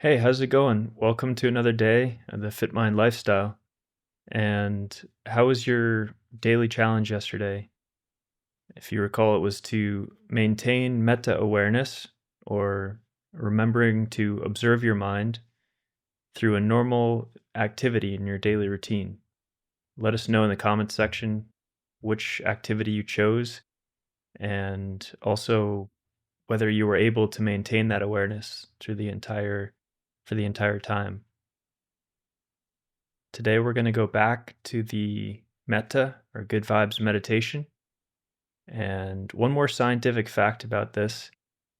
Hey, how's it going? Welcome to another day of the Fit Mind lifestyle. And how was your daily challenge yesterday? If you recall, it was to maintain metta awareness or remembering to observe your mind through a normal activity in your daily routine. Let us know in the comments section which activity you chose and also whether you were able to maintain that awareness through the entire time. Today, we're going to go back to the metta or good vibes meditation. And one more scientific fact about this,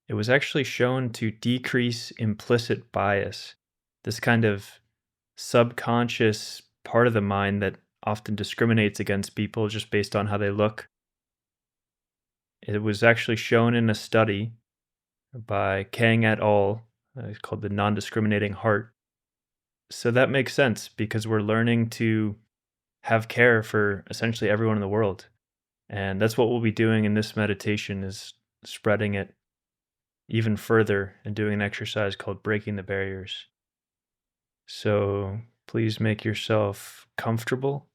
it was actually shown to decrease implicit bias, this kind of subconscious part of the mind that often discriminates against people just based on how they look. It was actually shown in a study by Kang et al. It's called the non discriminating heart. So that makes sense because we're learning to have care for essentially everyone in the world. And that's what we'll be doing in this meditation is spreading it even further and doing an exercise called breaking the barriers. So please make yourself comfortable.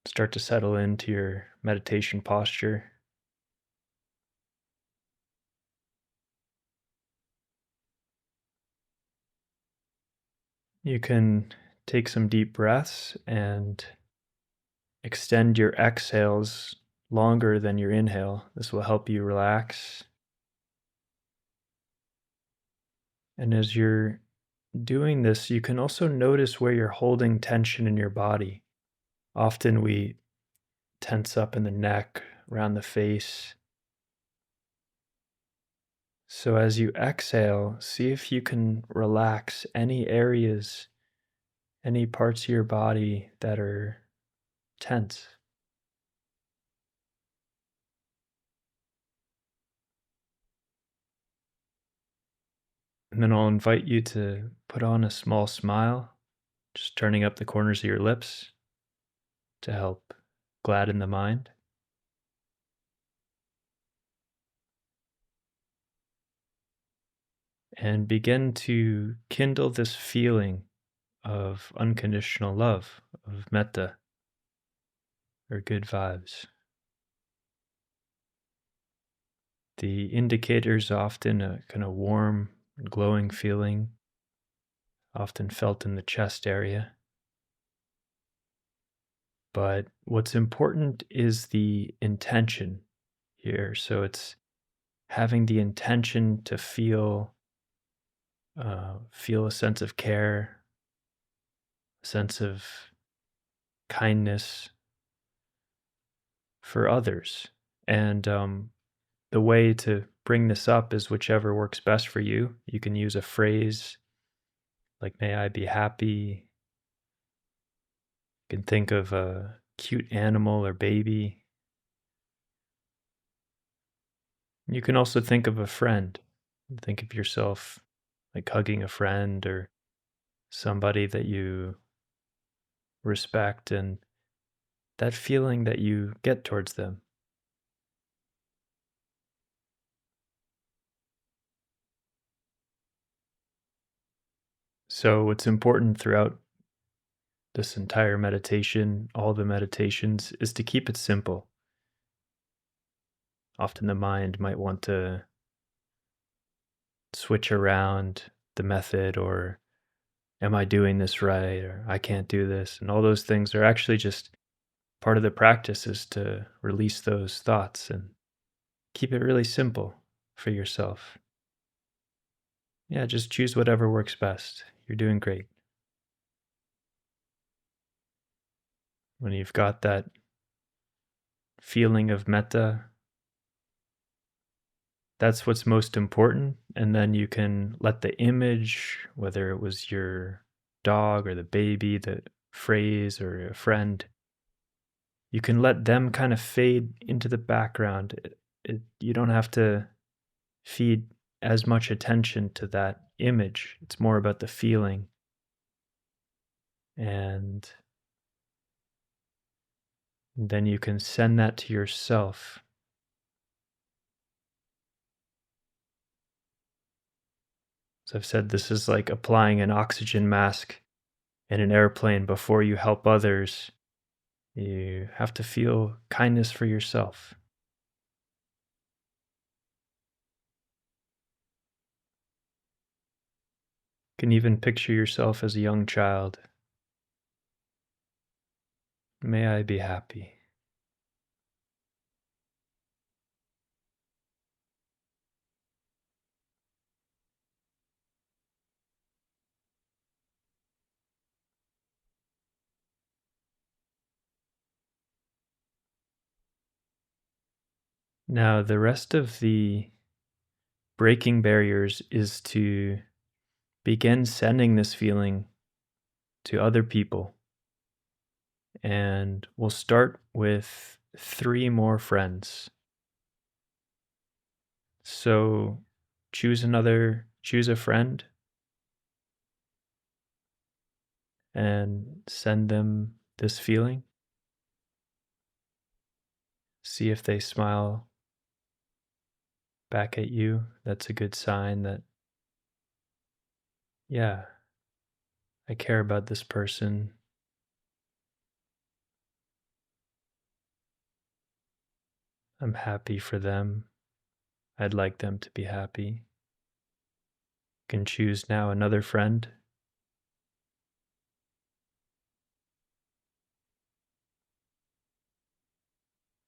Start to settle into your meditation posture. You can take some deep breaths and extend your exhales longer than your inhale. This will help you relax. And as you're doing this, you can also notice where you're holding tension in your body. Often we tense up in the neck, around the face. So as you exhale, see if you can relax any areas, any parts of your body that are tense. And then I'll invite you to put on a small smile, just turning up the corners of your lips to help gladden the mind. And begin to kindle this feeling of unconditional love, of metta, or good vibes. The indicator is often a kind of warm, glowing feeling, often felt in the chest area. But what's important is the intention here. So it's having the intention to feel a sense of care, a sense of kindness for others. And the way to bring this up is whichever works best for you. You can use a phrase like, may I be happy. You can think of a cute animal or baby. You can also think of a friend. Think of yourself like hugging a friend or somebody that you respect and that feeling that you get towards them. So, what's important throughout this entire meditation, all the meditations, is to keep it simple. Often the mind might want to switch around the method or am I doing this right or I can't do this, and all those things are actually just part of the practice is to release those thoughts and keep it really simple for yourself. Yeah, just choose whatever works best. You're doing great. When you've got that feeling of metta, that's what's most important. And then you can let the image, whether it was your dog or the baby, the phrase or a friend, you can let them kind of fade into the background. You don't have to feed as much attention to that image. It's more about the feeling. And then you can send that to yourself. So I've said this is like applying an oxygen mask in an airplane before you help others. You have to feel kindness for yourself. You can even picture yourself as a young child. May I be happy. Now, the rest of the breaking barriers is to begin sending this feeling to other people. And we'll start with 3 more friends. So choose a friend and send them this feeling. See if they smile back at you. That's a good sign that, yeah, I care about this person. I'm happy for them. I'd like them to be happy. Can choose now another friend.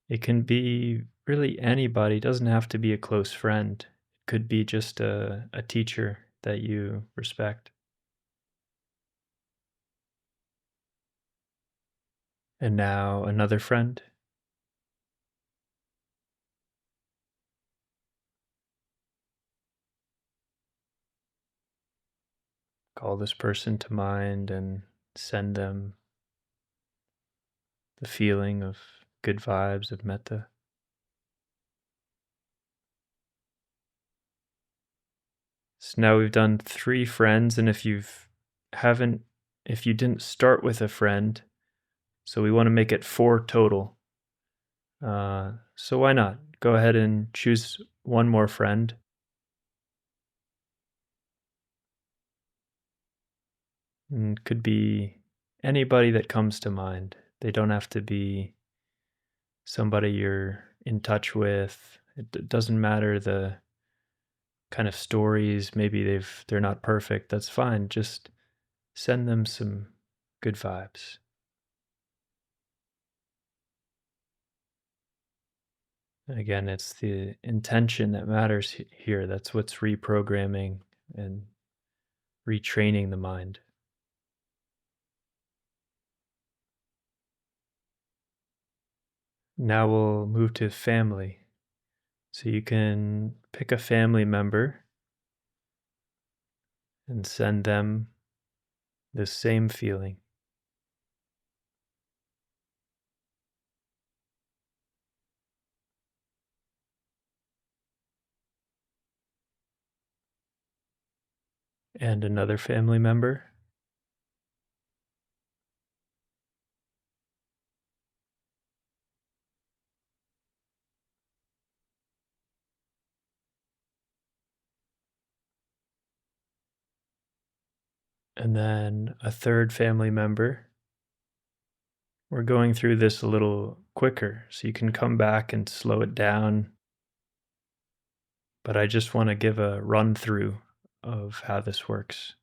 It can be really anybody, it doesn't have to be a close friend. It could be just a teacher that you respect. And now another friend. Call this person to mind and send them the feeling of good vibes of metta. So now we've done 3 friends, and if you didn't start with a friend, so we want to make it 4 total. So why not? Go ahead and choose one more friend. And could be anybody that comes to mind. They don't have to be somebody you're in touch with. It doesn't matter the kind of stories. Maybe they're not perfect. That's fine. Just send them some good vibes. Again, it's the intention that matters here. That's what's reprogramming and retraining the mind. Now we'll move to family. So you can pick a family member and send them the same feeling. And another family member. And then a third family member. We're going through this a little quicker, so you can come back and slow it down. But I just want to give a run through of how this works.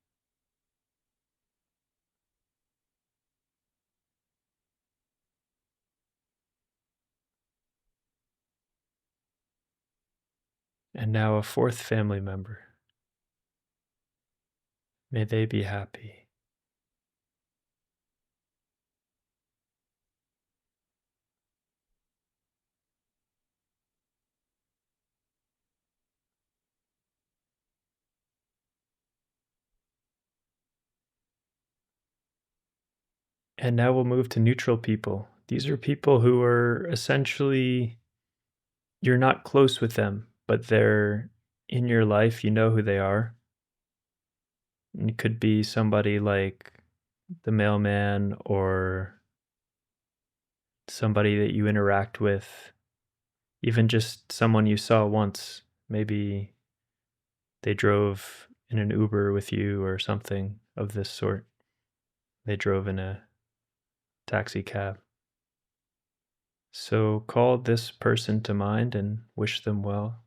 And now a fourth family member. May they be happy. And now we'll move to neutral people. These are people who are essentially, you're not close with them, but they're in your life. You know who they are. And it could be somebody like the mailman or somebody that you interact with, even just someone you saw once. Maybe they drove in an Uber with you or something of this sort. They drove in a taxi cab. So call this person to mind and wish them well.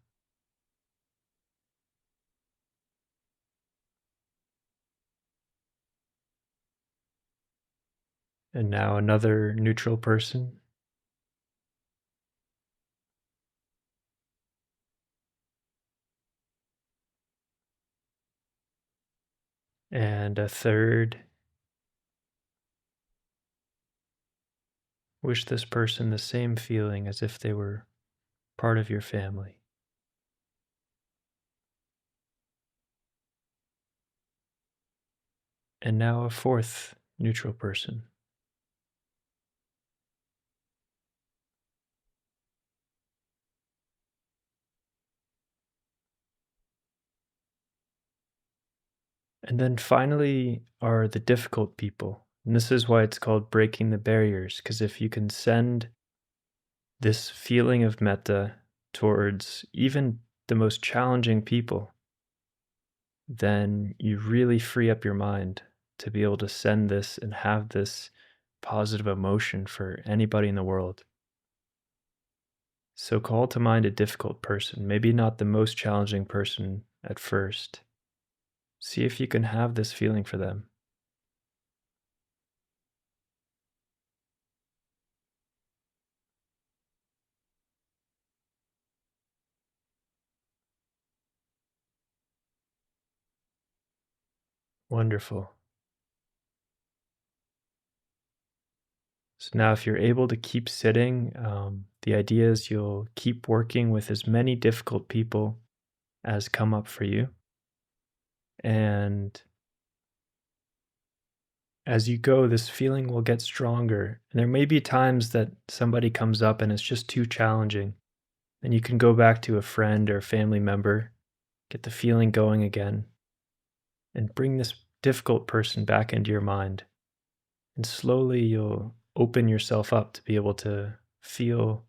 And now another neutral person, and a third. Wish this person the same feeling as if they were part of your family. And now a fourth neutral person. And then finally are the difficult people. And this is why it's called breaking the barriers, because if you can send this feeling of metta towards even the most challenging people, then you really free up your mind to be able to send this and have this positive emotion for anybody in the world. So call to mind a difficult person, maybe not the most challenging person at first. See if you can have this feeling for them. Wonderful. So now, if you're able to keep sitting, the idea is you'll keep working with as many difficult people as come up for you. And as you go, this feeling will get stronger. And there may be times that somebody comes up and it's just too challenging. And you can go back to a friend or family member, get the feeling going again, and bring this difficult person back into your mind. And slowly you'll open yourself up to be able to feel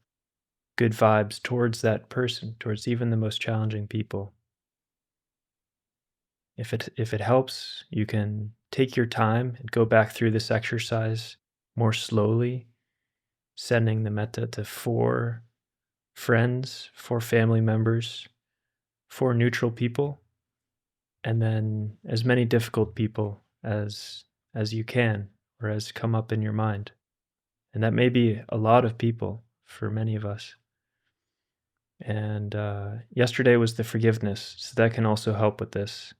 good vibes towards that person, towards even the most challenging people. If it helps, you can take your time and go back through this exercise more slowly, sending the metta to 4 friends, 4 family members, 4 neutral people, and then as many difficult people as you can or as come up in your mind. And that may be a lot of people for many of us. And yesterday was the forgiveness, so that can also help with this.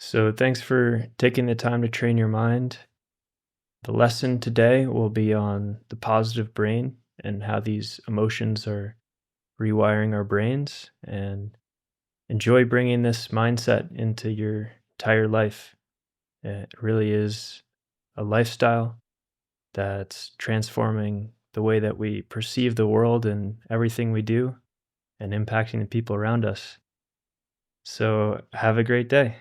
So thanks for taking the time to train your mind. The lesson today will be on the positive brain and how these emotions are rewiring our brains, and enjoy bringing this mindset into your entire life. It really is a lifestyle that's transforming the way that we perceive the world and everything we do and impacting the people around us. So have a great day.